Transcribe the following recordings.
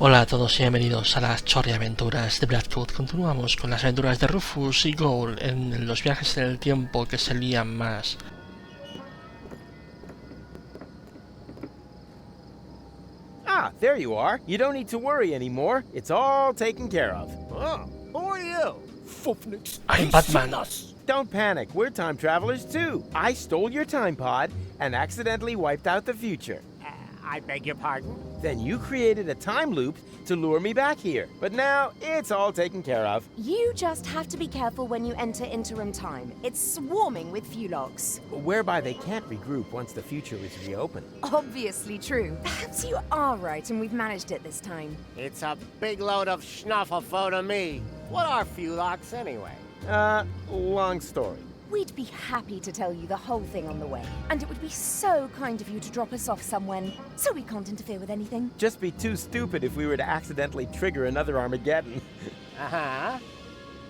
Hola a todos y bienvenidos a las chorriaventuras de Blackfoot. Continuamos con las aventuras de Rufus y Gold en los viajes en el tiempo que se lían más. Ah, there you are. You don't need to worry anymore. It's all taken care of. Oh, who are you? Fufnix, I'm he's Batman. seen us. Don't panic. We're time travelers too. I stole your time pod and accidentally wiped out the future. I beg your pardon? Then you created a time loop to lure me back here. But now it's all taken care of. You just have to be careful when you enter interim time. It's swarming with Fulogs. Whereby they can't regroup once the future is reopened. Obviously true. Perhaps you are right and we've managed it this time. It's a big load of schnufflefo to me. What are Fulogs anyway? Long story. We'd be happy to tell you the whole thing on the way. And it would be so kind of you to drop us off somewhere, so we can't interfere with anything. Just be too stupid if we were to accidentally trigger another Armageddon. Uh-huh.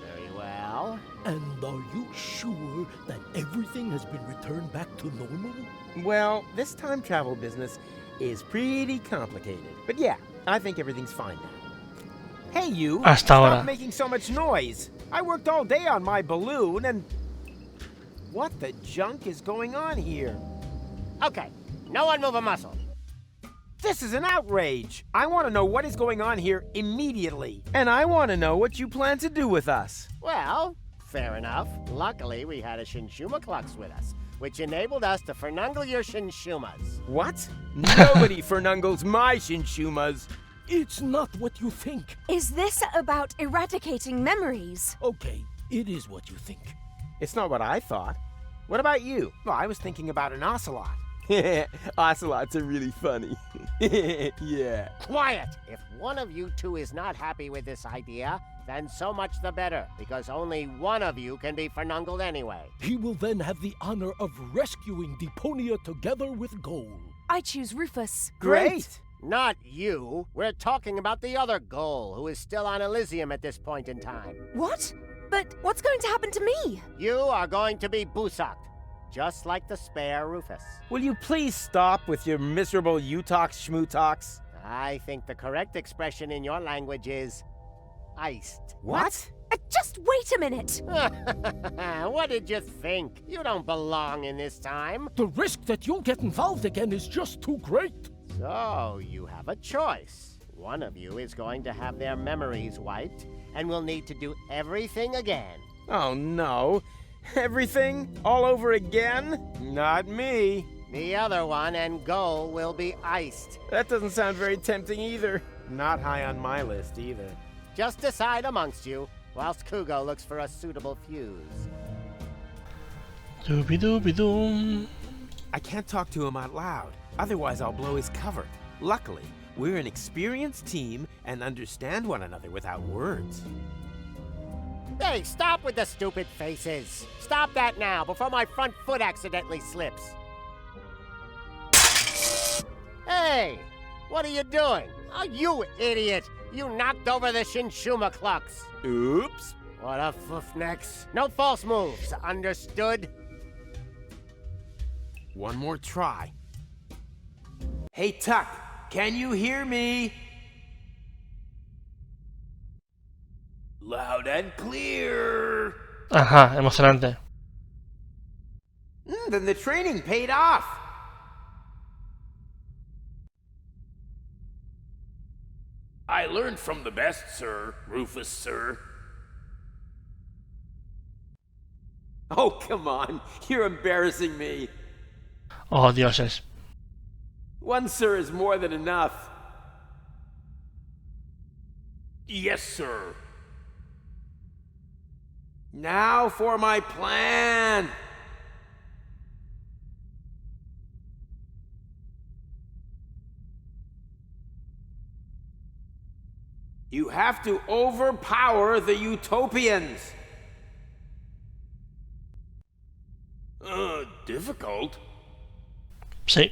Very well. And are you sure that everything has been returned back to normal? Well, this time travel business is pretty complicated. But yeah, I think everything's fine now. Hey you! Hasta ahora. Stop making so much noise! I worked all day on my balloon and... What the junk is going on here? Okay, no one move a muscle. This is an outrage! I want to know what is going on here immediately. And I want to know what you plan to do with us. Well, fair enough. Luckily, we had a Shinshuma Klux with us, which enabled us to fernungle your Shinshumas. What? Nobody fernungles my Shinshumas. It's not what you think. Is this about eradicating memories? Okay, it is what you think. It's not what I thought. What about you? Well, I was thinking about an ocelot. Ocelots are really funny. Yeah. Quiet! If one of you two is not happy with this idea, then so much the better, because only one of you can be fernungled anyway. He will then have the honor of rescuing Deponia together with Gold. I choose Rufus. Great! Not you. We're talking about the other Goal, who is still on Elysium at this point in time. What? But what's going to happen to me? You are going to be busaked, just like the spare Rufus. Will you please stop with your miserable you-talks, schmoo-talks? I think the correct expression in your language is iced. What? Just wait a minute. What did you think? You don't belong in this time. The risk that you'll get involved again is just too great. So, you have a choice. One of you is going to have their memories wiped, and will need to do everything again. Oh no. Everything? All over again? Not me. The other one and Goal will be iced. That doesn't sound very tempting either. Not high on my list either. Just decide amongst you, whilst Kugo looks for a suitable fuse. Dooby-dooby-doom. I can't talk to him out loud, otherwise I'll blow his cover. Luckily, we're an experienced team and understand one another without words. Hey, stop with the stupid faces! Stop that now, before my front foot accidentally slips! Hey! What are you doing? Oh, you idiot! You knocked over the Shinshuma Klux! Oops. What a foofnex. No false moves, understood? One more try. Hey, Tuck, can you hear me? Loud and clear. Ajá, emocionante. Then the training paid off. I learned from the best, sir. Rufus, sir. Oh, come on. You're embarrassing me. Oh, dioses. One sir is more than enough. Yes, sir. Now for my plan. You have to overpower the Utopians. Difficult. Sí,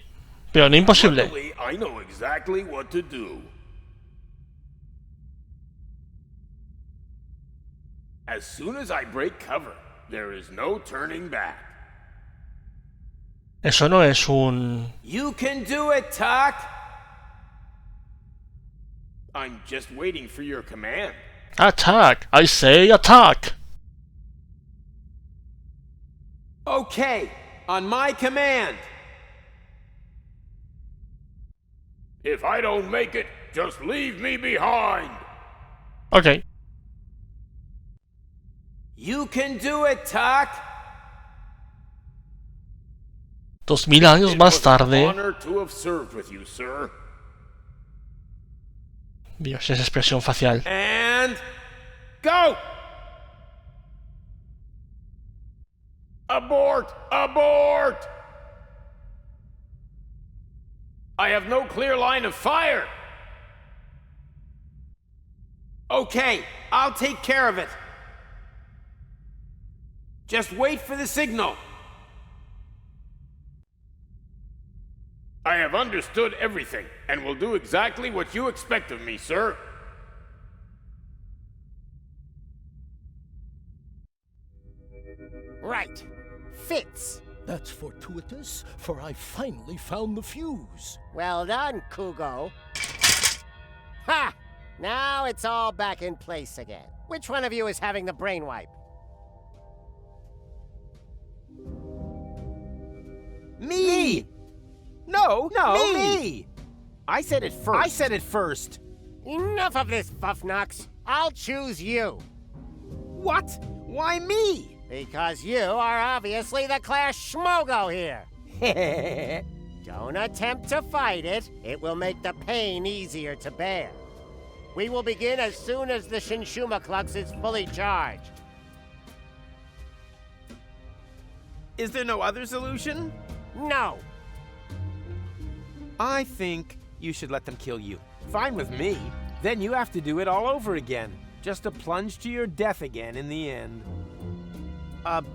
pero no imposible. Luckily, I know exactly what to do. As soon as I break cover, there is no turning back. Eso no es un... You can do it, Tuck. I'm just waiting for your command. Attack! I say attack! Okay, on my command. If I don't make it, just leave me behind. Ok. You can do it, Tuck. 2000 años It más was an tarde. honor to have served with you, sir. Dios, esa expresión facial. And go! Abort! Abort! I have no clear line of fire. Okay, I'll take care of it. Just wait for the signal. I have understood everything and will do exactly what you expect of me, sir. Right. Fits. That's fortuitous, for I finally found the fuse. Well done, Kugo. Ha! Now it's all back in place again. Which one of you is having the brain wipe? Me! No, me! I said it first. Enough of this, Buffnox. I'll choose you. What? Why me? Because you are obviously the class schmogo here. Don't attempt to fight it. It will make the pain easier to bear. We will begin as soon as the Shinshuma Klux is fully charged. Is there no other solution? No. I think you should let them kill you. Fine with me. Then you have to do it all over again. Just to plunge to your death again in the end.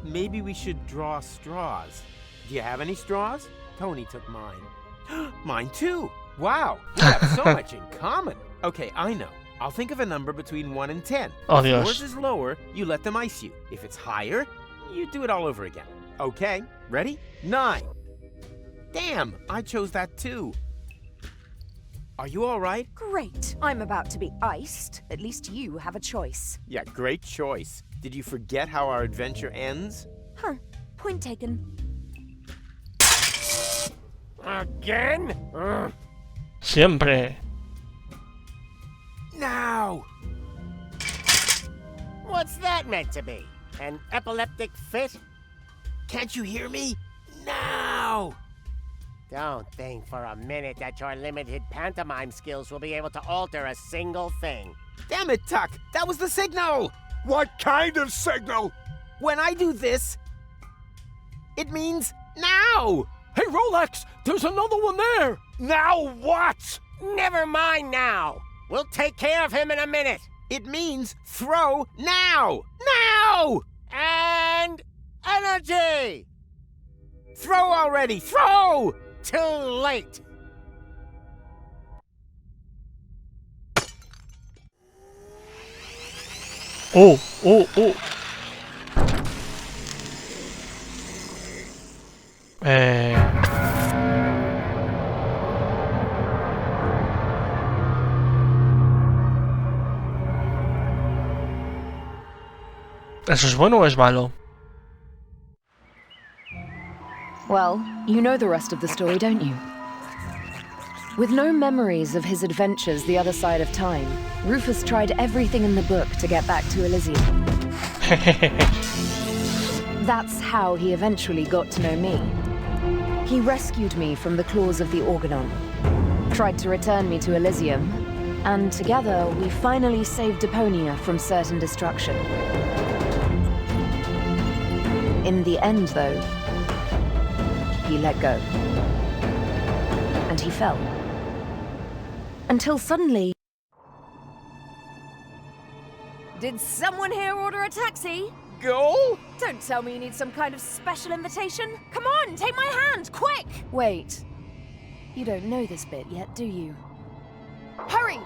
Maybe we should draw straws. Do you have any straws? Tony took mine. Mine too! Wow, we have so much in common. Okay, I know. I'll think of a number between 1 and 10. Oh, if Dios. yours is lower, you let them ice you. If it's higher, you do it all over again. Okay, ready? 9. Damn, I chose that too. Are you all right? Great. I'm about to be iced. At least you have a choice. Yeah, great choice. Did you forget how our adventure ends? Huh. Point taken. Again? Ugh. Siempre. Now! What's that meant to be? An epileptic fit? Can't you hear me? Now! Don't think for a minute that your limited pantomime skills will be able to alter a single thing. Damn it, Tuck! That was the signal! What kind of signal? When I do this, it means now! Hey, Rolex! There's another one there! Now what? Never mind now. We'll take care of him in a minute. It means throw now! Now! And energy! Throw already! Throw! Too late. Oh, oh, oh. ¿Eso es bueno o es malo? Well, you know the rest of the story, don't you? With no memories of his adventures the other side of time, Rufus tried everything in the book to get back to Elysium. That's how he eventually got to know me. He rescued me from the claws of the Organon, tried to return me to Elysium, and together we finally saved Deponia from certain destruction. In the end, though, he let go. And he fell. Until suddenly... Did someone here order a taxi? Go? Don't tell me you need some kind of special invitation. Come on, take my hand, quick! Wait. You don't know this bit yet, do you? Hurry!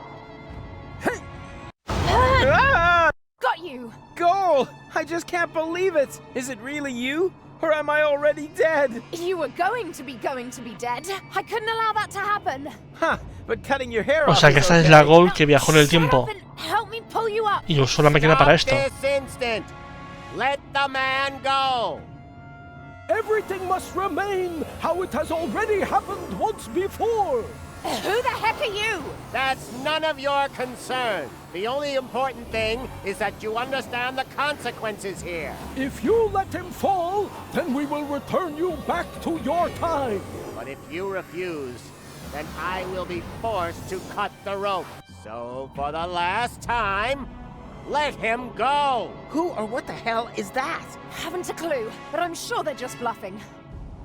Ah! Got you! Goal! I just can't believe it! Is it really you? Or am I already dead? You were going to be dead. I couldn't allow that to happen. Huh, but cutting your hair O off sea que is esta es okay. la Gold que viajó en el Shut tiempo up and help me pull you up. y usó la máquina para esto. Stop this instant! Let the man go! Everything must remain how it has already happened once before. Who the heck are you? That's none of your concern. The only important thing is that you understand the consequences here. If you let him fall, then we will return you back to your time. But if you refuse, then I will be forced to cut the rope. So, for the last time, let him go! Who or what the hell is that? Haven't a clue, but I'm sure they're just bluffing.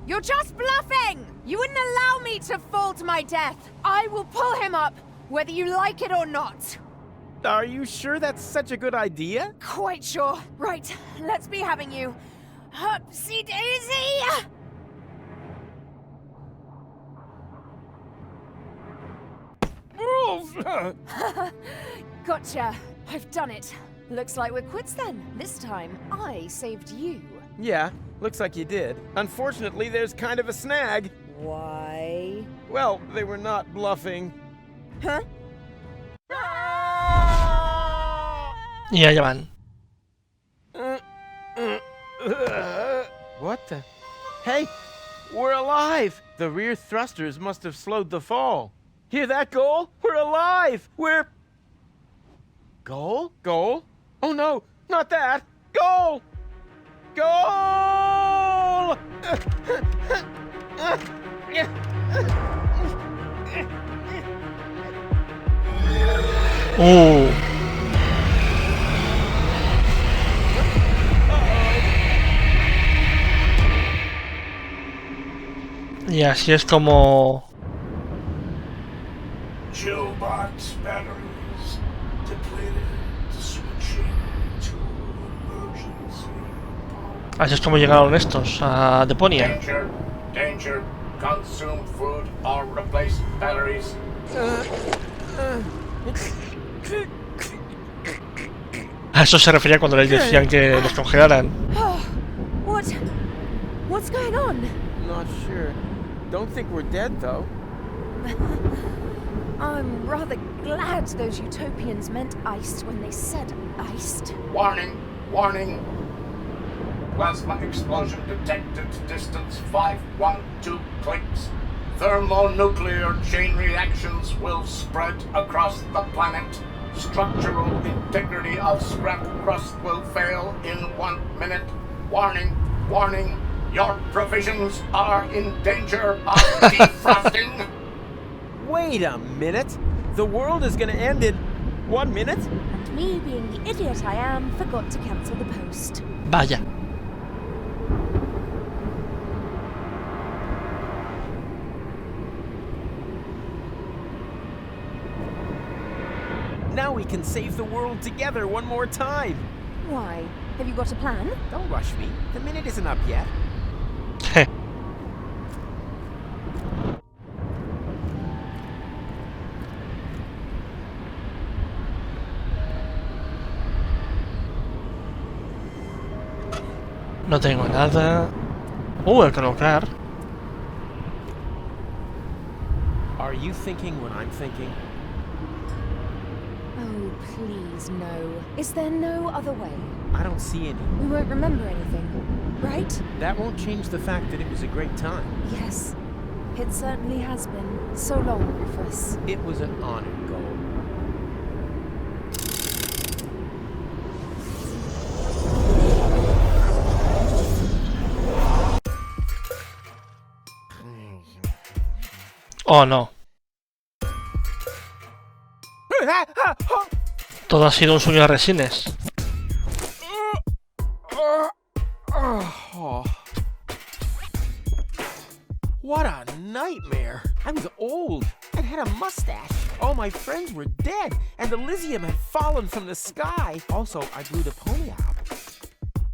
You're just bluffing! You wouldn't allow me to fall to my death. I will pull him up, whether you like it or not. Are you sure that's such a good idea? Quite sure. Right, let's be having you. Upsy daisy! Gotcha. I've done it. Looks like we're quits then. This time, I saved you. Yeah, looks like you did. Unfortunately, there's kind of a snag. Why? Well, they were not bluffing. Huh? Y allá van. What the? Hey, we're alive! The rear thrusters must have slowed the fall. Hear that, Goal? We're alive! We're... Goal? Goal? Oh no, not that! Goal! Goal! Y así es como... Box batteries depleted. Switching to emergency. Así es como llegaron estos a Deponia. Danger, danger. Consume food or replace batteries. A eso se refería cuando les decían que los congelaran. What's going on? Not sure. Don't think we're dead, though. I'm rather glad those utopians meant iced when they said iced. Warning, warning. Plasma explosion detected. Distance 512 clicks. Thermonuclear chain reactions will spread across the planet. Structural integrity of scrap crust will fail in 1 minute. Warning, warning. Your provisions are in danger of defrosting. Wait a minute! The world is gonna end in 1 minute? And me, being the idiot I am, forgot to cancel the post. Vaya. Now we can save the world together one more time! Why? Have you got a plan? Don't rush me. The minute isn't up yet. No tengo nada. El colocar. Are you thinking what I'm thinking? Oh, please, no. Is there no other way? I don't see any. We won't remember anything, right? That won't change the fact that it was a great time. Yes. It certainly has been. So long, Rufus. It was an honor, Goal. Oh, no. Todo ha sido un sueño de resines. What a nightmare! I was old. I'd had a mustache. All my friends were dead, and Elysium had fallen from the sky. Also, I blew Deponia up.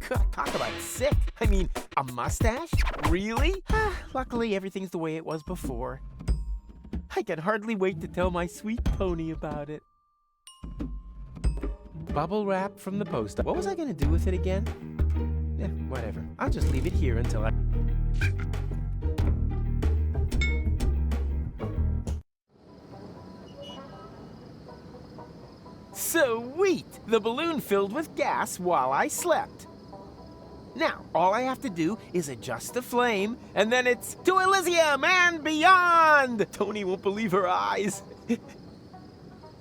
God, talk about sick. I mean, a mustache? Really? Luckily, everything's the way it was before. I can hardly wait to tell my sweet pony about it. Bubble wrap from the post. What was I gonna do with it again? Whatever. I'll just leave it here until I... Sweet! The balloon filled with gas while I slept. Now, all I have to do is adjust the flame, and then it's to Elysium and beyond! Tony won't believe her eyes.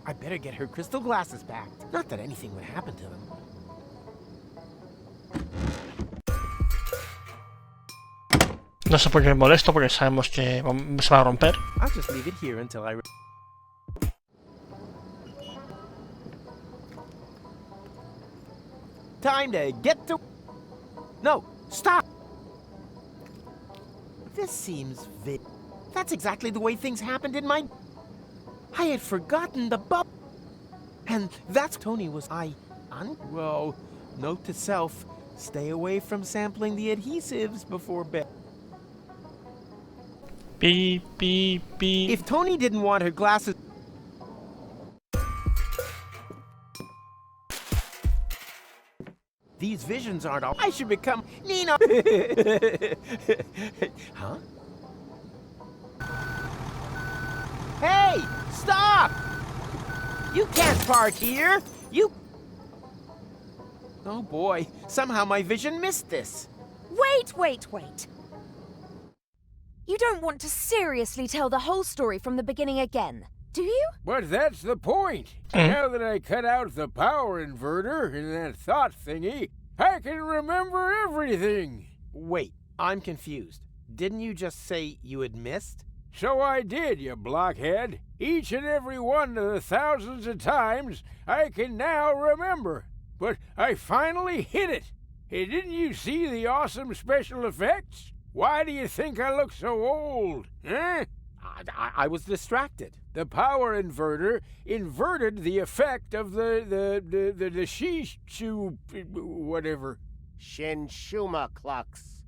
I better get her crystal glasses back. Not that anything would happen to them. No sé por qué me molesto, porque sabemos que se va a romper. I'll just leave it here until I... Time to get to... No, stop! This seems That's exactly the way things happened in my... I had forgotten the And that's Tony was Whoa, note to self, stay away from sampling the adhesives before bed. Beep, beep, beep. If Tony didn't want her glasses... These visions aren't all... I should become Nino! Huh? Hey! Stop! You can't park here! You... Oh boy, somehow my vision missed this. Wait. You don't want to seriously tell the whole story from the beginning again, do you? But that's the point. Now that I cut out the power inverter in that thought thingy, I can remember everything. Wait, I'm confused. Didn't you just say you had missed? So I did, you blockhead. Each and every one of the thousands of times I can now remember. But I finally hit it. Hey, didn't you see the awesome special effects? Why do you think I look so old? Eh? I was distracted. The power inverter inverted the effect of the Shishu whatever. Shinshuma Klux.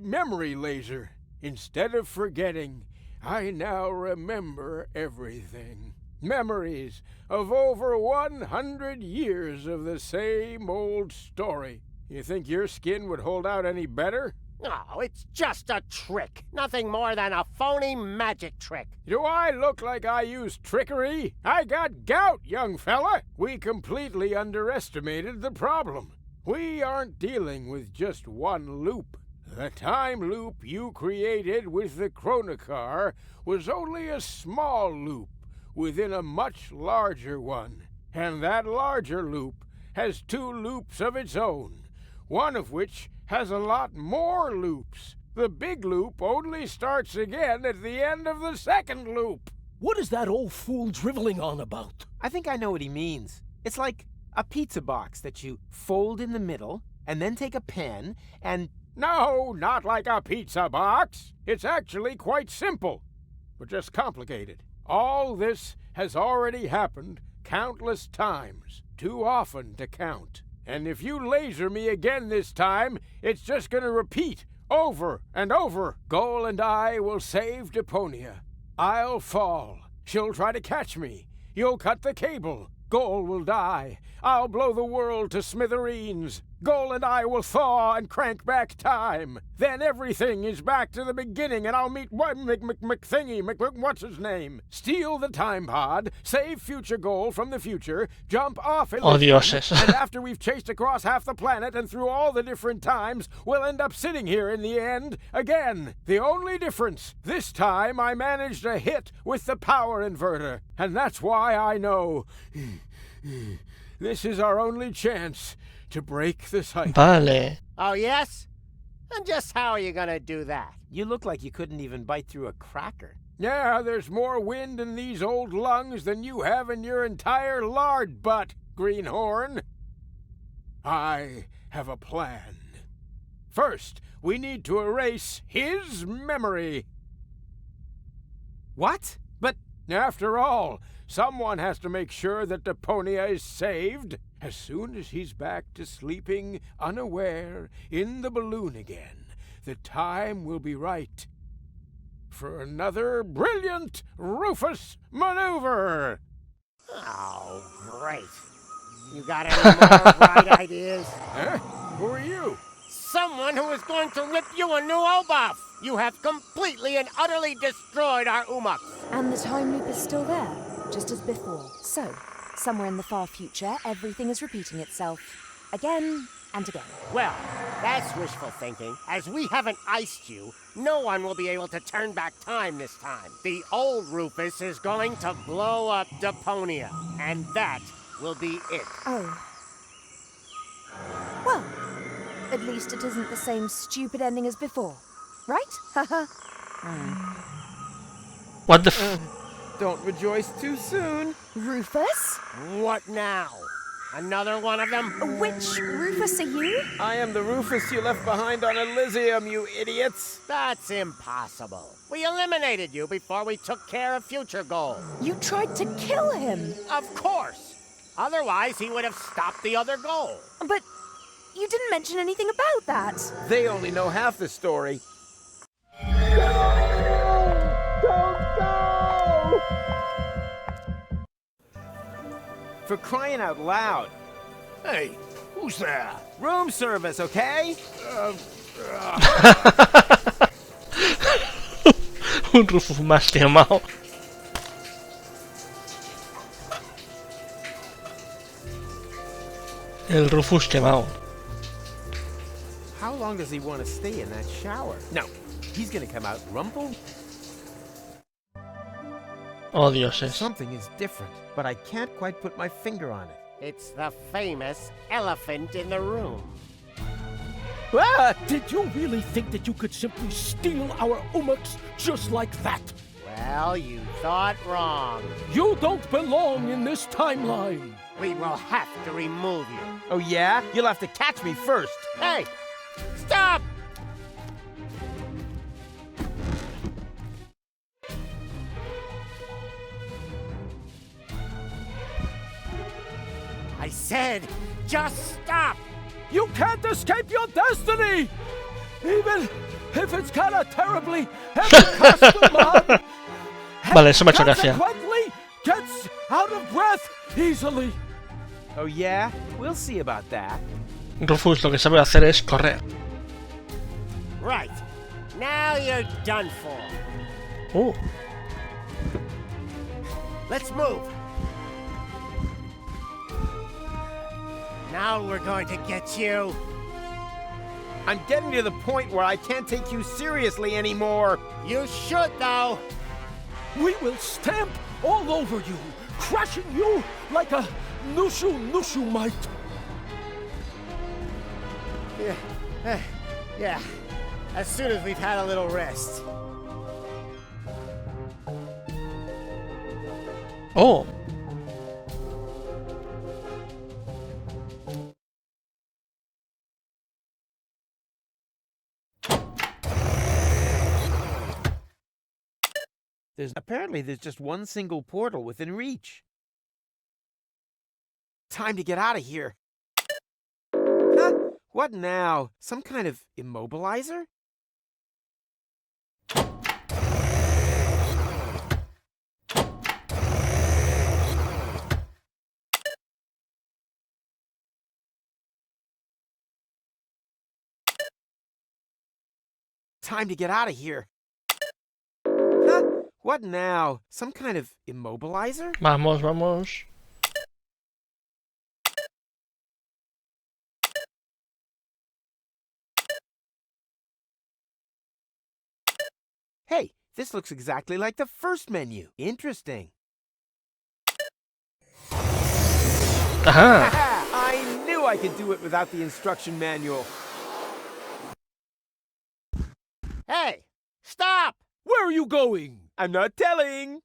Memory laser. Instead of forgetting, I now remember everything. Memories of over 100 years of the same old story. You think your skin would hold out any better? Oh, it's just a trick. Nothing more than a phony magic trick. Do I look like I use trickery? I got gout, young fella. We completely underestimated the problem. We aren't dealing with just one loop. The time loop you created with the Chronocar was only a small loop within a much larger one. And that larger loop has two loops of its own, one of which has a lot more loops. The big loop only starts again at the end of the second loop. What is that old fool driveling on about? I think I know what he means. It's like a pizza box that you fold in the middle, and then take a pen and... No, not like a pizza box. It's actually quite simple, but just complicated. All this has already happened countless times, too often to count. And if you laser me again this time, it's just gonna repeat over and over. Goal and I will save Deponia. I'll fall. She'll try to catch me. You'll cut the cable. Goal will die. I'll blow the world to smithereens. Goal and I will thaw and crank back time. Then everything is back to the beginning, and I'll meet what's his name? Steal the time pod, save future Goal from the future, jump off Dioses. and after we've chased across half the planet and through all the different times, we'll end up sitting here in the end again. The only difference, this time I managed a hit with the power inverter, and that's why I know this is our only chance to break the cycle. Vale. Oh, yes? And just how are you gonna do that? You look like you couldn't even bite through a cracker. Yeah, there's more wind in these old lungs than you have in your entire lard butt, Greenhorn. I have a plan. First, we need to erase his memory. What? But after all, someone has to make sure that Deponia is saved. As soon as he's back to sleeping unaware in the balloon again, the time will be right for another brilliant Rufus maneuver. Oh, great. You got any more bright ideas? Huh? Who are you? Someone who is going to rip you a new obuff! You have completely and utterly destroyed our Umux! And the time loop is still there, just as before. So, somewhere in the far future, everything is repeating itself. Again and again. Well, that's wishful thinking. As we haven't iced you, no one will be able to turn back time this time. The old Rufus is going to blow up Deponia, and that will be it. Oh. Well, at least it isn't the same stupid ending as before, right? Haha. What the f... Don't rejoice too soon. Rufus? What now? Another one of them? Which Rufus are you? I am the Rufus you left behind on Elysium, you idiots. That's impossible. We eliminated you before we took care of future goals. You tried to kill him. Of course. Otherwise, he would have stopped the other goal. But you didn't mention anything about that. They only know half the story. For crying out loud. Hey, who's there? Room service, okay? Un Rufus más quemado. El Rufus quemado. How long does he want to stay in that shower? No, he's gonna come out rumpled. Oh, dioses. Something is different, but I can't quite put my finger on it. It's the famous elephant in the room. Ah, did you really think that you could simply steal our Umux just like that? Well, you thought wrong. You don't belong in this timeline. We will have to remove you. Oh yeah? You'll have to catch me first. Hey! Stop! I said, just stop! You can't escape your destiny! Even if it's kind of terribly heavy custom mod. Vale, eso me ha hecho gracia. Consequently, gets out of breath easily. Oh yeah? We'll see about that. Rufus lo que sabe hacer es correr. Right. Now you're done for. Let's move. Now we're going to get you. I'm getting to the point where I can't take you seriously anymore. You should, though. We will stamp all over you, crushing you like a Nushu might. Yeah. As soon as we've had a little rest. Oh. Apparently there's just one single portal within reach. Time to get out of here. Huh? What now? Some kind of immobilizer? Time to get out of here. Huh? What now? Some kind of immobilizer? Vamos. Hey, this looks exactly like the first menu. Interesting. Ajá. I knew I could do it without the instruction manual. Hey! Stop! Where are you going? I'm not telling.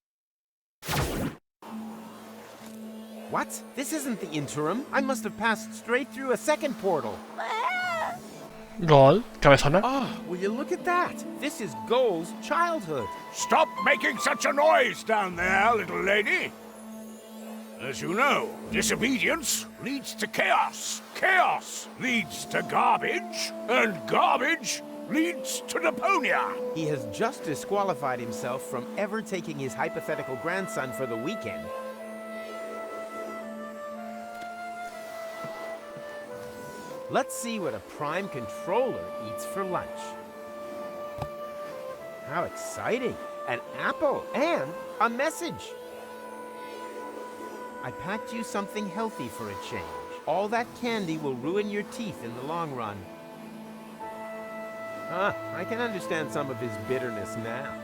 What? This isn't the interim. I must have passed straight through a second portal. Gol, cabezona. Oh, will you look at that? This is Goal's childhood. Stop making such a noise down there, little lady. As you know, disobedience leads to chaos. Chaos leads to garbage. And garbage leads to Deponia. He has just disqualified himself from ever taking his hypothetical grandson for the weekend. Let's see what a prime controller eats for lunch. How exciting! An apple and a message. I packed you something healthy for a change. All that candy will ruin your teeth in the long run. I can understand some of his bitterness now.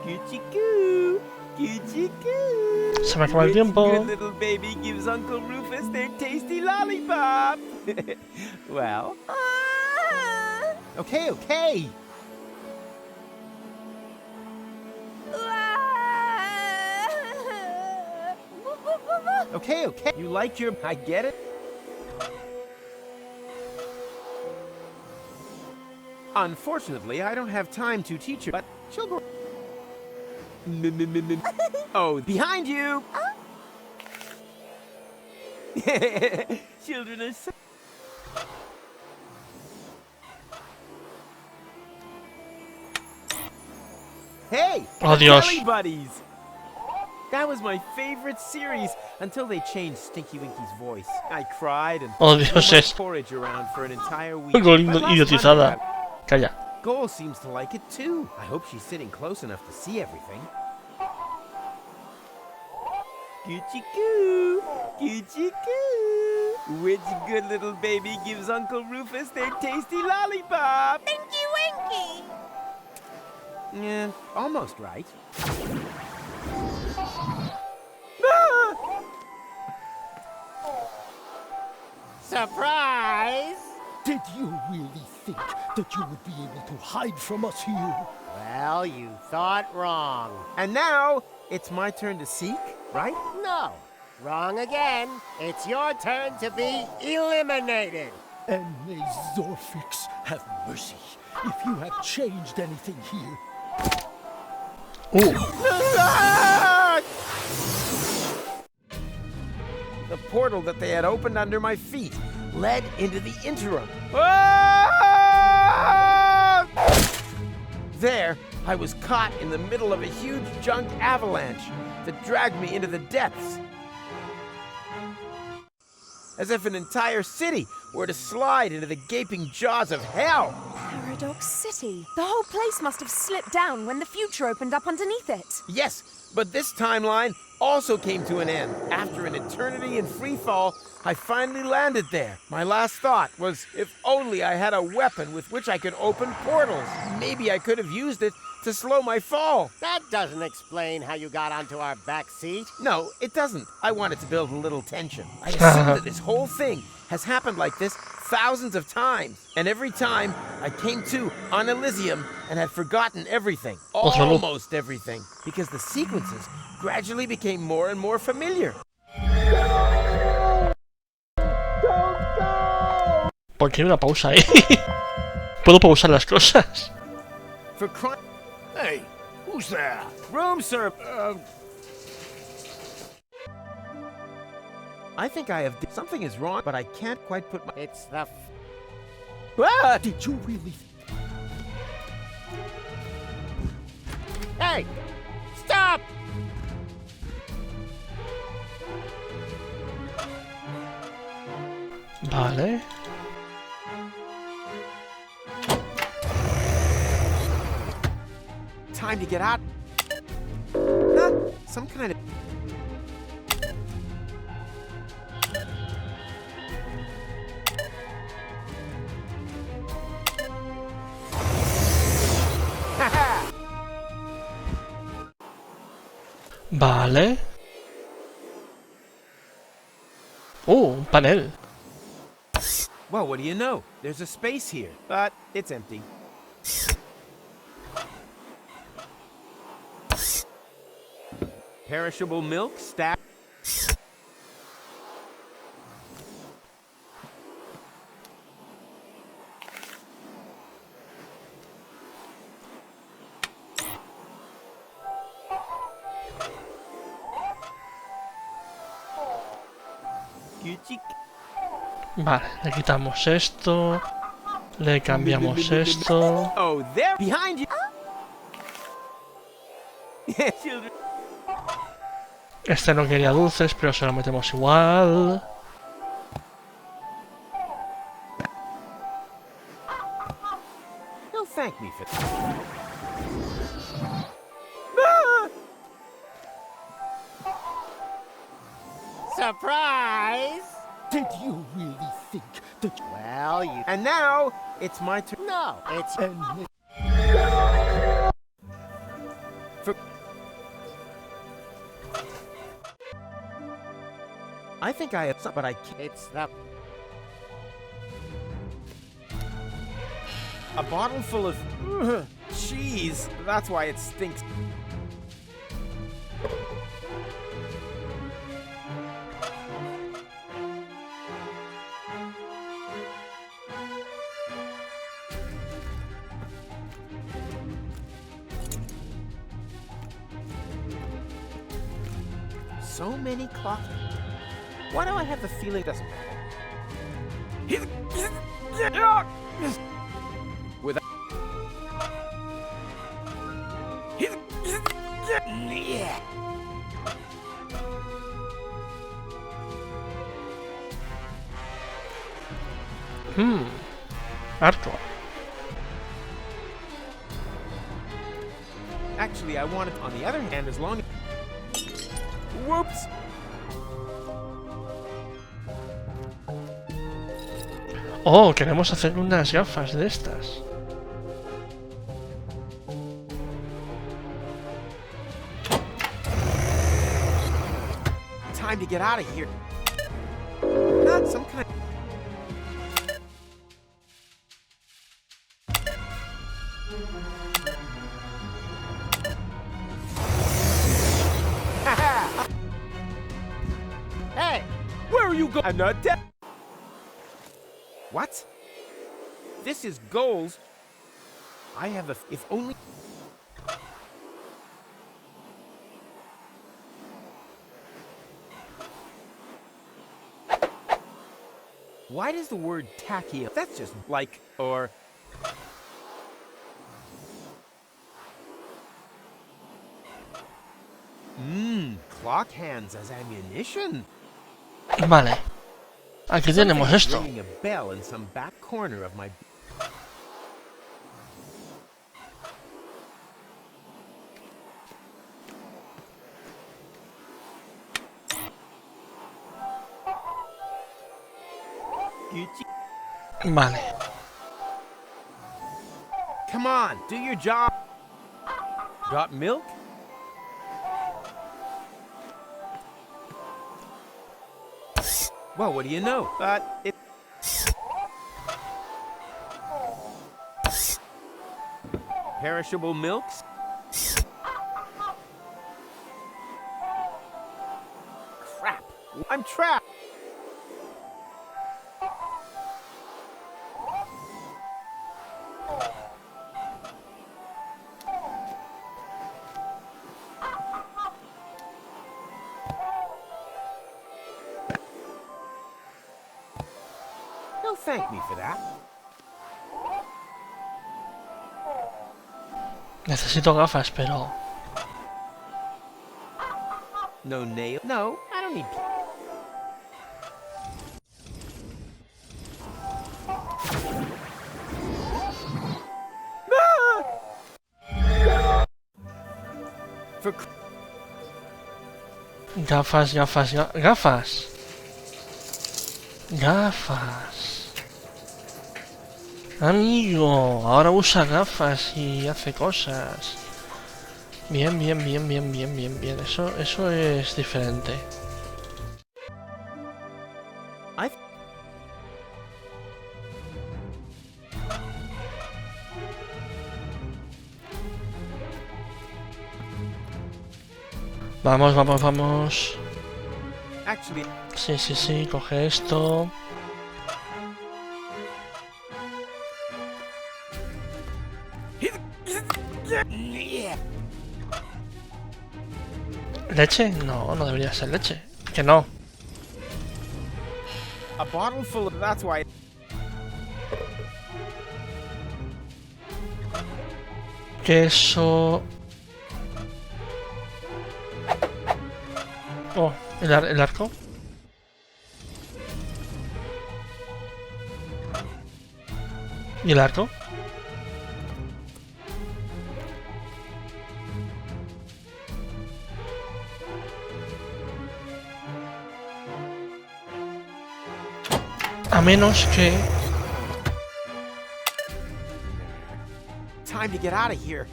Cuchicoo, cuchicoo. Se me acaba el tiempo. Good little baby gives Uncle Rufus their tasty lollipop. Well. Okay, okay. Okay, okay. You like your... I get it. Unfortunately, I don't have time to teach her, but she'll go... Oh, behind you! Children are so... Hey! Oh, Dios. Jelly Buddies! That was my favorite series until they changed Stinky Winky's voice. I cried and Oh, threw Dios, my es porridge around for an entire week. Golindo But last idiotizada. Monday, Calla. Goal seems to like it too. I hope she's sitting close enough to see everything. Cuchicoo, cuchicoo. Which good little baby gives Uncle Rufus their tasty lollipop? Winky Winky! Yeah, almost right. Surprise! Did you really think that you would be able to hide from us here? Well, you thought wrong. And now, it's my turn to seek, right? No, wrong again. It's your turn to be eliminated. And may Zorfix have mercy if you have changed anything here. The portal that they had opened under my feet led into the interim. There, I was caught in the middle of a huge junk avalanche that dragged me into the depths. As if an entire city were to slide into the gaping jaws of hell. Paradox City. The whole place must have slipped down when the future opened up underneath it. Yes, but this timeline also came to an end. After an eternity in free fall, I finally landed there. My last thought was if only I had a weapon with which I could open portals. Maybe I could have used it to slow my fall. That doesn't explain how you got onto our back seat. No, it doesn't. I wanted to build a little tension. I assume that this whole thing has happened like this thousands of times. And every time I came to on Elysium and had forgotten everything. Almost everything. Because the sequences gradually became more and more familiar. ¿Por qué una pausa, Puedo pausar las cosas. For crime. Hey, who's there? Room, sir. I think I have... Something is wrong, but I can't quite put my... It's the... Ah! Did you really... Hey! Stop! Vale. Time to get out. Some kind of... Vale. Un panel. Well, what do you know? There's a space here, but it's empty. Perishable milk stacked. Vale, le quitamos esto. Le cambiamos esto. Oh, there behind you. Children. Este no quería dulces, pero se lo metemos igual. He'll thank me for that. Surprise! Did you really think that Well, you... And now, it's my turn. No, it's... I think I have some, but I can't. It's the... A bottle full of cheese. That's why it stinks. So many clocks. Why do I have the feeling it doesn't matter? Without... Harto. Actually, I want it on the other hand as long as... Whoops! Oh, queremos hacer unas gafas de estas. Time to get out of here. Not some kind... Hey! where are you going? I'm not dead. What? This is goals. I have the... If only... Why does the word tacky... That's just like, or... Clock hands as ammunition. Vale. Aquí tenemos Something's esto. ringing a bell in some back corner of my... Vale. Come on, do your job. Got milk? Well, what do you know? It... Perishable milks? Crap! I'm trapped! He'll thank me for that. Necesito gafas, pero... No nail? No, I don't need... For... Gafas, gafas, gafas. Gafas. Amigo, ahora usa gafas y hace cosas. Bien, bien, bien, bien, bien, bien, bien. Eso es diferente. Vamos, vamos, vamos. Actually... Sí, sí, sí, coge esto. ¿Leche? No, no debería ser leche. Que no. A bottle full of... That's why... Queso. el arco. ¿Y el arco? A menos que... Time to get out of here.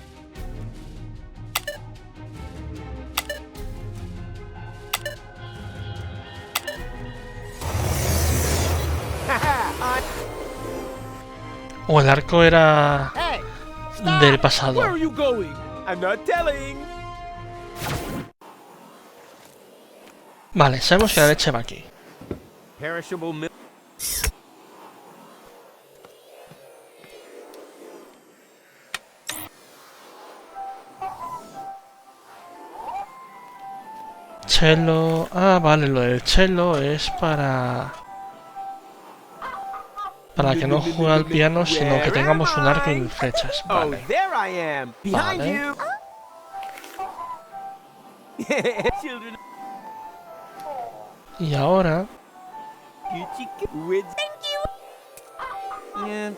O el arco era Hey, stop! del pasado. Where are you going? I'm not telling. Vale, sabemos que la leche va aquí. Perishable milk. Cello... Ah, vale, lo del cello es para que no juegue al piano, sino que tengamos un arco y flechas. Oh, Vale. there I am. Behind Vale. you. Children. Y ahora... Yeah.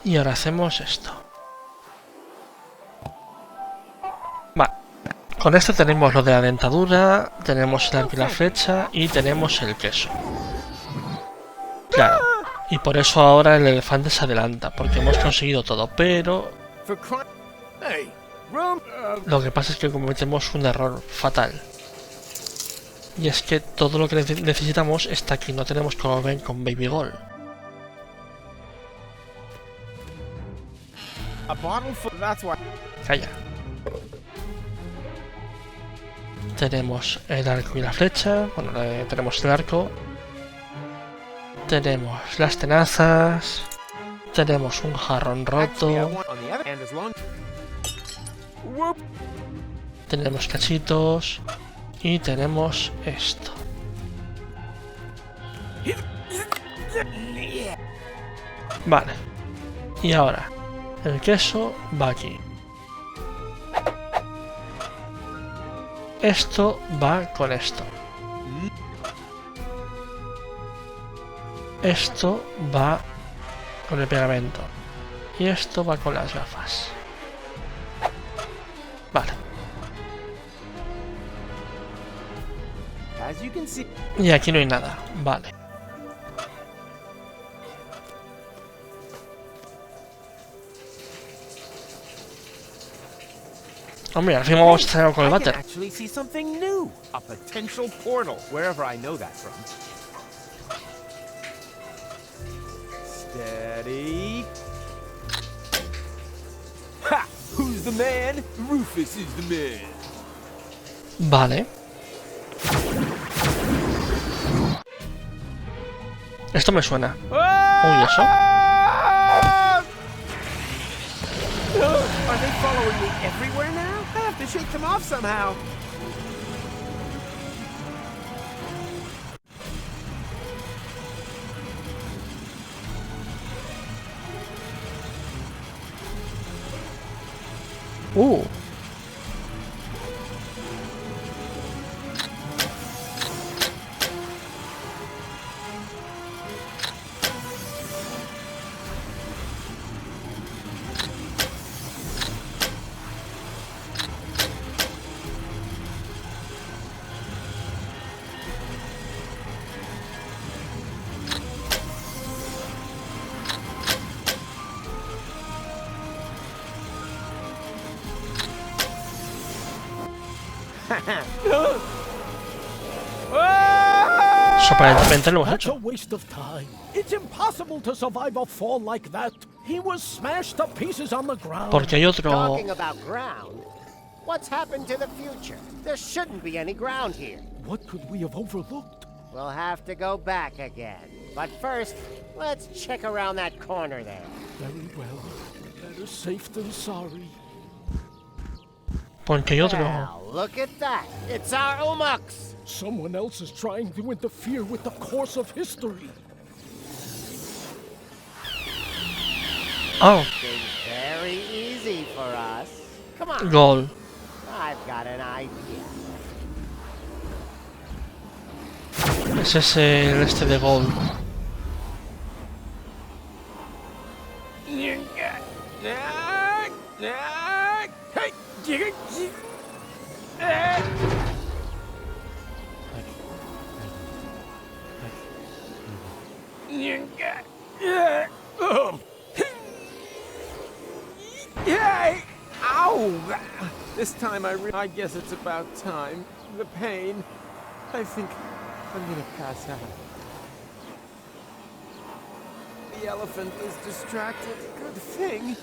Y ahora hacemos esto. Vale. Con esto tenemos lo de la dentadura, tenemos el arco y la flecha y tenemos el queso. Claro. Y por eso ahora el elefante se adelanta, porque hemos conseguido todo, pero For crying. Hey, room. lo que pasa es que cometemos un error fatal. Y es que todo lo que necesitamos está aquí, no tenemos como ven con Baby Gold. A bottle full. That's why. Calla. Tenemos el arco y la flecha. Bueno, tenemos el arco. Tenemos las tenazas. Tenemos un jarrón Actually, I roto. want on the other end as long. Whoop. Tenemos cachitos. Y tenemos esto. Vale. Y ahora, el queso va aquí. Esto va con esto. Esto va con el pegamento. Y esto va con las gafas. Vale. As you can see. Y aquí no hay nada. Vale. Hombre, al fin vamos a estar con el I can váter. actually see something new. A potential portal, wherever I know that from. Steady. Ha! Who's the man? Rufus is the man. Vale. Esto me suena. Uy, ¿eso? Are they following me everywhere now? I have to shake them off somehow. Eso aparentemente lo hemos That's a hecho. waste of time. It's impossible to survive a fall like that. He was smashed to pieces on the ground. Porque hay otro... Talking about ground, what's happened to the future? There shouldn't be any ground here. What could we have overlooked? We'll have to go back again. But first, let's check around that corner there. Very well. Better safe than sorry. Porque hay otro... Well, look at that. It's our Umux. Someone else is trying to interfere with the course of history. Oh, Things very easy for us. Come on. gol. I've got an idea. Ese es el este de Gold. Yay! Ow! This time I guess it's about time. The pain. I think I'm gonna pass out. The elephant is distracted. Good thing.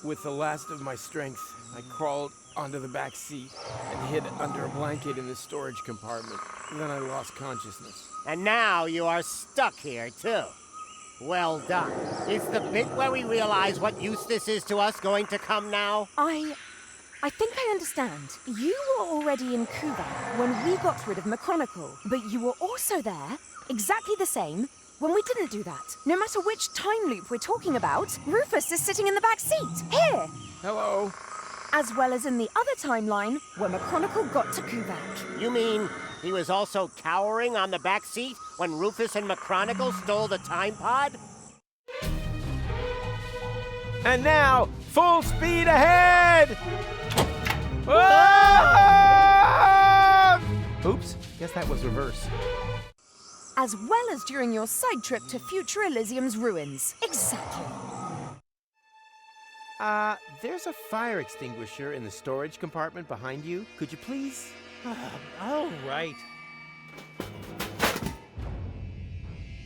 With the last of my strength, I crawled onto the back seat and hid under a blanket in the storage compartment. Then I lost consciousness. And now you are stuck here, too. Well done. Is the bit where we realize what use this is to us going to come now? I think I understand. You were already in Kuvak when we got rid of McChronicle, but you were also there, exactly the same, when we didn't do that. No matter which time loop we're talking about, Rufus is sitting in the back seat, here! Hello? As well as in the other timeline, where McChronicle got to Kuvak. You mean he was also cowering on the back seat when Rufus and McChronicle stole the time pod? And now, full speed ahead! Ah! Oops, guess that was reverse. As well as during your side trip to future Elysium's ruins. Exactly. There's a fire extinguisher in the storage compartment behind you. Could you please? All right.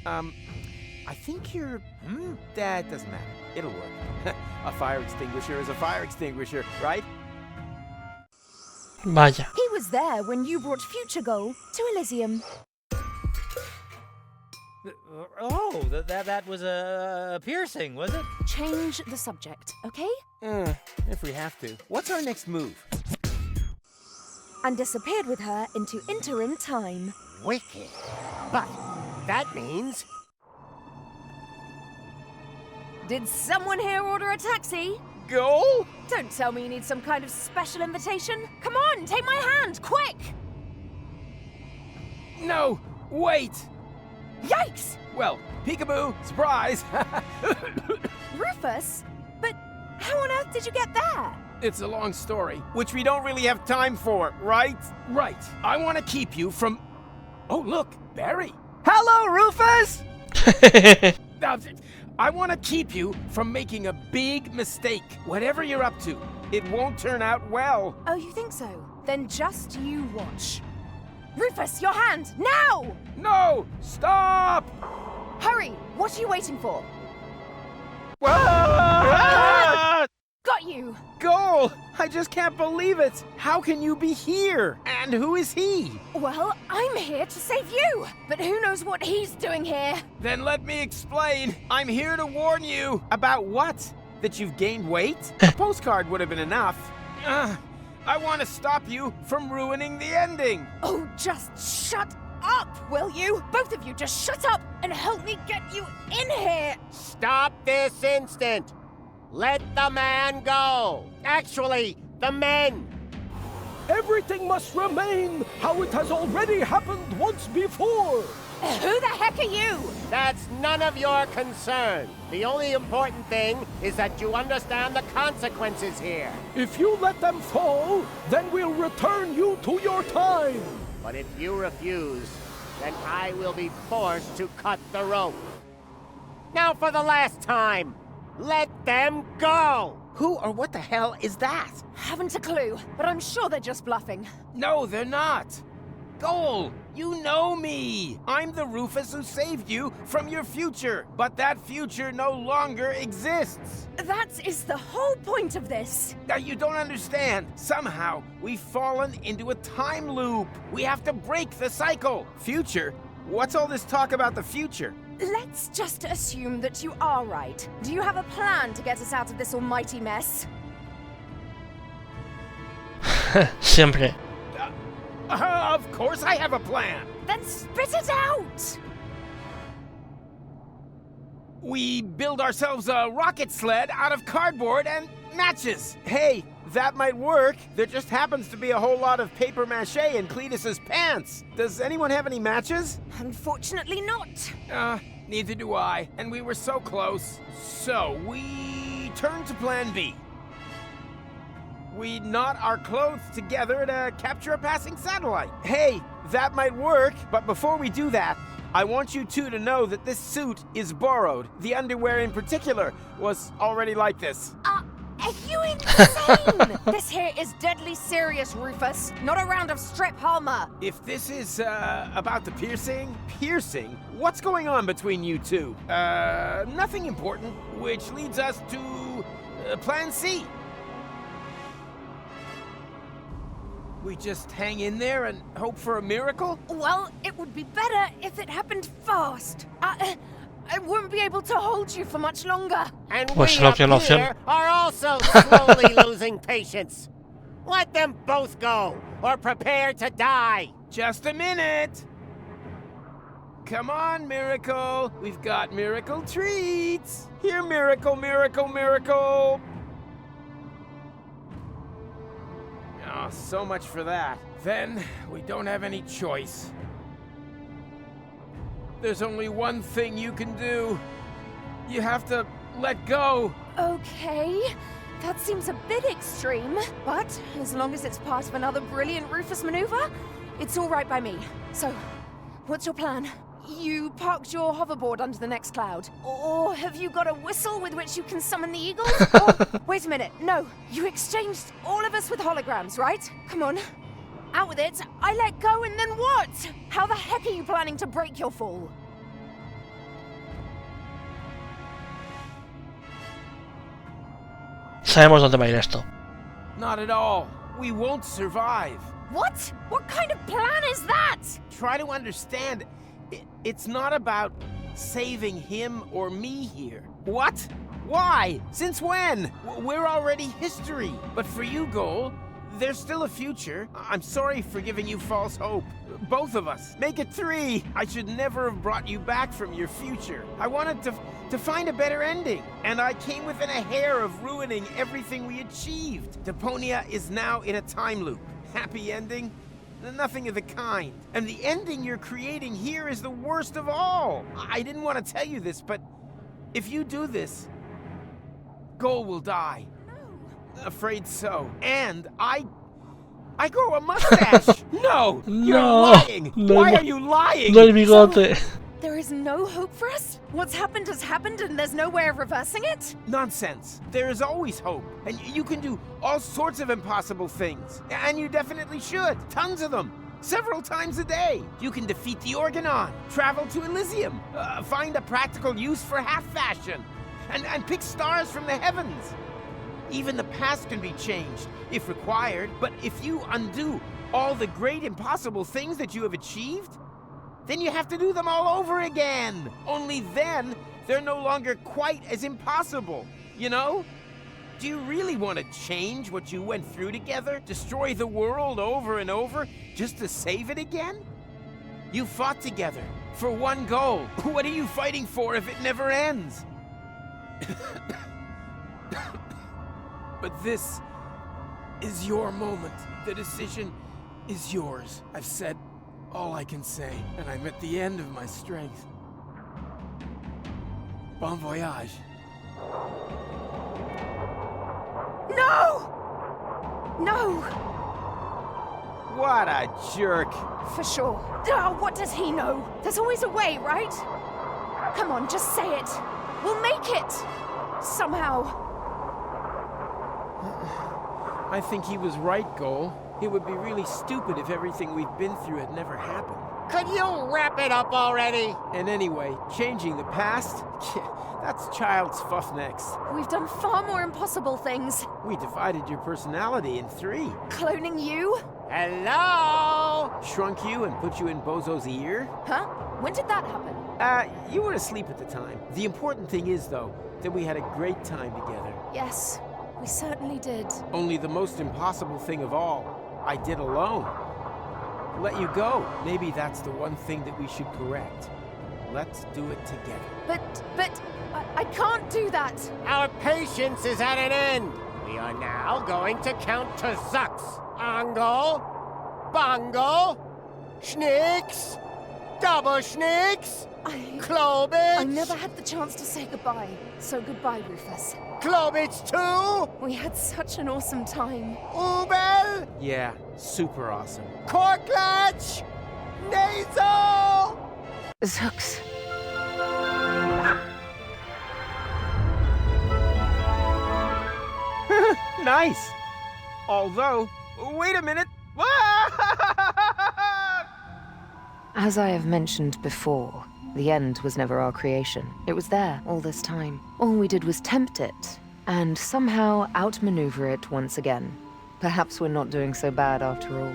I think you're... That doesn't matter. It'll work. A fire extinguisher is a fire extinguisher, right? Vaya. He was there when you brought Future Goal to Elysium. Oh, that was a piercing, was it? Change the subject, okay? If we have to. What's our next move? And disappeared with her into interim time. Wicked. But that means... Did someone here order a taxi? Goal? Don't tell me you need some kind of special invitation. Come on, take my hand, quick! No, wait! Yikes! Well, peekaboo, surprise! Rufus? But how on earth did you get there? It's a long story, which we don't really have time for, right? Right. I want to keep you from... Oh, look, Barry. Hello, Rufus! I want to keep you from making a big mistake. Whatever you're up to, it won't turn out well. Oh, you think so? Then just you watch. Rufus, your hand, now! No! Stop! Hurry! What are you waiting for? Ah! Got you! Goal! I just can't believe it! How can you be here? And who is he? Well, I'm here to save you, but who knows what he's doing here? Then let me explain. I'm here to warn you. About what? That you've gained weight? A postcard would have been enough. I want to stop you from ruining the ending. Oh, just shut up, will you? Both of you just shut up and help me get you in here! Stop this instant! Let the man go! Actually, the men! Everything must remain how it has already happened once before. Who the heck are you? That's none of your concern. The only important thing is that you understand the consequences here. If you let them fall, then we'll return you to your time. But if you refuse, then I will be forced to cut the rope. Now for the last time, let them go! Who or what the hell is that? Haven't a clue, but I'm sure they're just bluffing. No, they're not. Goal, you know me. I'm the Rufus who saved you from your future, but that future no longer exists. That is the whole point of this. Now you don't understand. Somehow, we've fallen into a time loop. We have to break the cycle. Future? What's all this talk about the future? Let's just assume that you are right. Do you have a plan to get us out of this almighty mess? Siempre. Of course I have a plan. Then spit it out! We build ourselves a rocket sled out of cardboard and matches. Hey, that might work. There just happens to be a whole lot of paper mache in Cletus's pants. Does anyone have any matches? Unfortunately not. Neither do I. And we were so close. So, we turn to plan B. We knot our clothes together to capture a passing satellite. Hey, that might work, but before we do that, I want you two to know that this suit is borrowed. The underwear in particular was already like this. Are you insane? This here is deadly serious, Rufus. Not a round of strip armor. If this is, about the piercing? Piercing? What's going on between you two? Nothing important, which leads us to, plan C. We just hang in there and hope for a miracle? Well, it would be better if it happened fast. I won't be able to hold you for much longer. And Pues we lo up que la opción. here are also slowly losing patience. Let them both go, or prepare to die. Just a minute. Come on, Miracle. We've got miracle treats. Here, Miracle, Miracle, Miracle. Oh, so much for that. Then, we don't have any choice. There's only one thing you can do. You have to let go. Okay, that seems a bit extreme, but as long as it's part of another brilliant Rufus maneuver, it's all right by me. So, what's your plan? You parked your hoverboard under the next cloud. Or have you got a whistle with which you can summon the eagles? Or, wait a minute, no. You exchanged all of us with holograms, right? Come on. Out with it. I let go and then what? How the heck are you planning to break your fall? Sabemos dónde va a ir esto. Not at all. We won't survive. What? What kind of plan is that? Try to understand. It's not about saving him or me here. What? Why? Since when? We're already history. But for you, Goal, there's still a future. I'm sorry for giving you false hope. Both of us. Make it 3. I should never have brought you back from your future. I wanted to find a better ending. And I came within a hair of ruining everything we achieved. Deponia is now in a time loop. Happy ending? Nothing of the kind. And the ending you're creating here is the worst of all. I didn't want to tell you this, but if you do this, Goal will die. No. Afraid so. And I grow a mustache. No! You're lying! No, Why are you lying? No hay bigote. There is no hope for us? What's happened has happened and there's no way of reversing it? Nonsense. There is always hope. And you can do all sorts of impossible things. And you definitely should. Tons of them. Several times a day. You can defeat the Organon, travel to Elysium, find a practical use for half fashion, and pick stars from the heavens. Even the past can be changed, if required. But if you undo all the great impossible things that you have achieved, then you have to do them all over again. Only then, they're no longer quite as impossible, you know? Do you really want to change what you went through together? Destroy the world over and over just to save it again? You fought together for one goal. What are you fighting for if it never ends? But this is your moment. The decision is yours. I've said all I can say, and I'm at the end of my strength. Bon voyage. No! No! What a jerk. For sure. Oh, what does he know? There's always a way, right? Come on, just say it. We'll make it! Somehow. I think he was right, Goal. It would be really stupid if everything we've been through had never happened. Could you wrap it up already? And anyway, changing the past? That's child's fuff next. We've done far more impossible things. We divided your personality in 3. Cloning you? Hello? Shrunk you and put you in Bozo's ear? Huh? When did that happen? You were asleep at the time. The important thing is, though, that we had a great time together. Yes, we certainly did. Only the most impossible thing of all, I did alone. Let you go. Maybe that's the one thing that we should correct. Let's do it together. But I can't do that. Our patience is at an end. We are now going to count to Zux. Angle, Bongo, Schnicks, Double Schnicks, Klobitz. I never had the chance to say goodbye. So goodbye, Rufus. Klobitz 2, We had such an awesome time. Ubel, Yeah, super awesome. Korklatch, Nasal. Zux. Nice! Although, wait a minute! As I have mentioned before, the end was never our creation. It was there all this time. All we did was tempt it, and somehow outmaneuver it once again. Perhaps we're not doing so bad after all.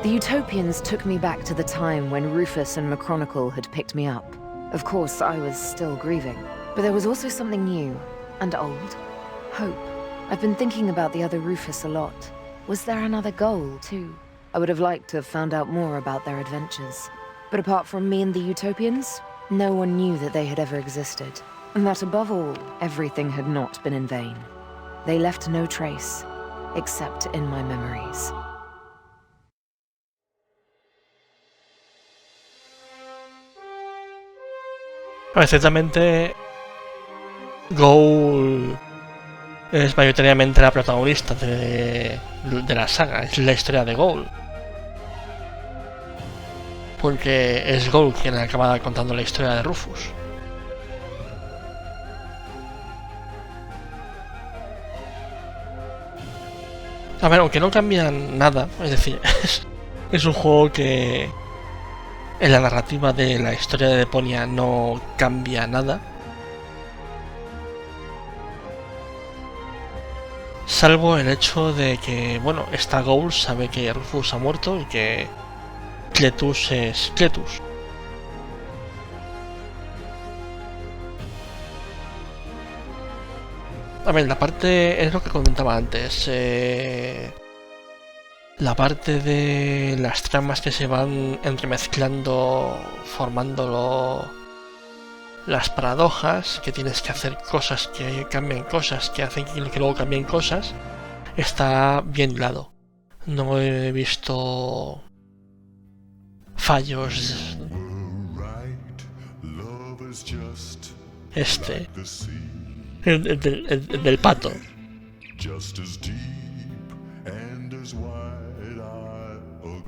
The Utopians took me back to the time when Rufus and McChronicle had picked me up. Of course, I was still grieving, but there was also something new and old. Hope. I've been thinking about the other Rufus a lot. Was there another goal, too? I would have liked to have found out more about their adventures. But apart from me and the Utopians, no one knew that they had ever existed. And that above all, everything had not been in vain. They left no trace, except in my memories. Ciertamente, Goal es mayoritariamente la protagonista de la saga, es la historia de Goal. Porque es Goal quien acaba contando la historia de Rufus. A ver, aunque no cambian nada, es decir, es un juego que en la narrativa de la historia de Deponia no cambia nada. Salvo el hecho de que, bueno, esta Goal sabe que Rufus ha muerto y que Cletus es Cletus. A ver, la parte es lo que comentaba antes. La parte de las tramas que se van entremezclando, formando las paradojas, que tienes que hacer cosas que cambian cosas, que hacen que luego cambien cosas, está bien hilado. No he visto fallos. El del pato.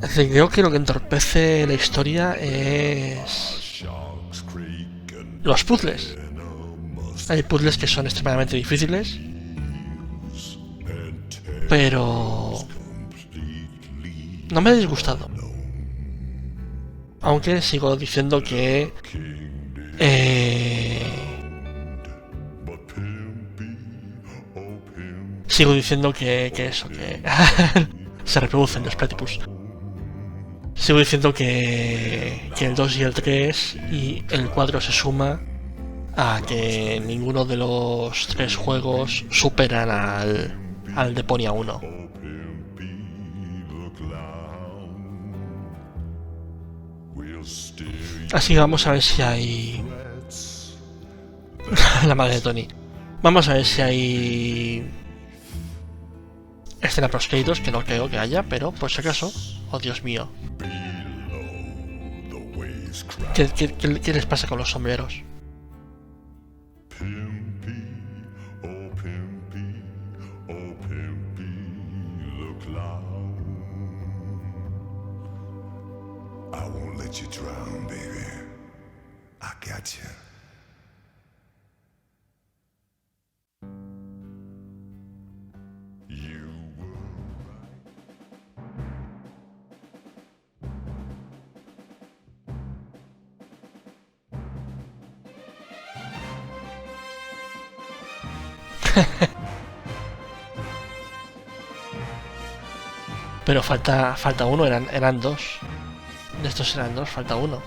Es decir, creo que lo que entorpece la historia es los puzzles. Hay puzzles que son extremadamente difíciles, pero no me ha disgustado. Aunque sigo diciendo que eso, que se reproducen los platypus. Sigo diciendo que el 2 y el 3 y el 4 se suma a que ninguno de los tres juegos superan al Deponia 1. Así que vamos a ver si hay... La madre de Tony. Vamos a ver si hay... escena post créditos, que no creo que haya, pero por si acaso... Oh, Dios mío. ¿Qué les pasa con los sombreros? I won't let you drown, baby. I got you. Pero falta uno, eran dos. De estos eran dos, falta uno.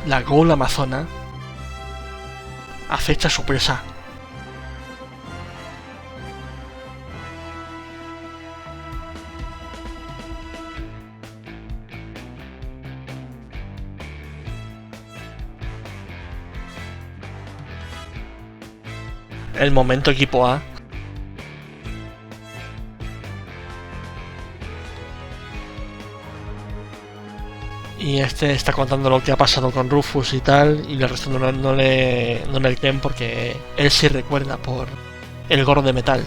La Goal Amazona acecha su presa. el momento equipo A. Y este está contando lo que ha pasado con Rufus y tal, y el resto no le creen porque él sí recuerda por el gorro de metal.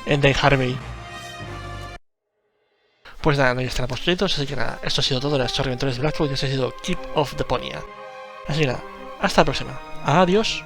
En The Harvey. Pues nada, no ya están apostolitos, así que nada, esto ha sido todo de las Aventuras de Blackcloud y este ha sido Keep of Deponia. Así que nada, hasta la próxima. Adiós.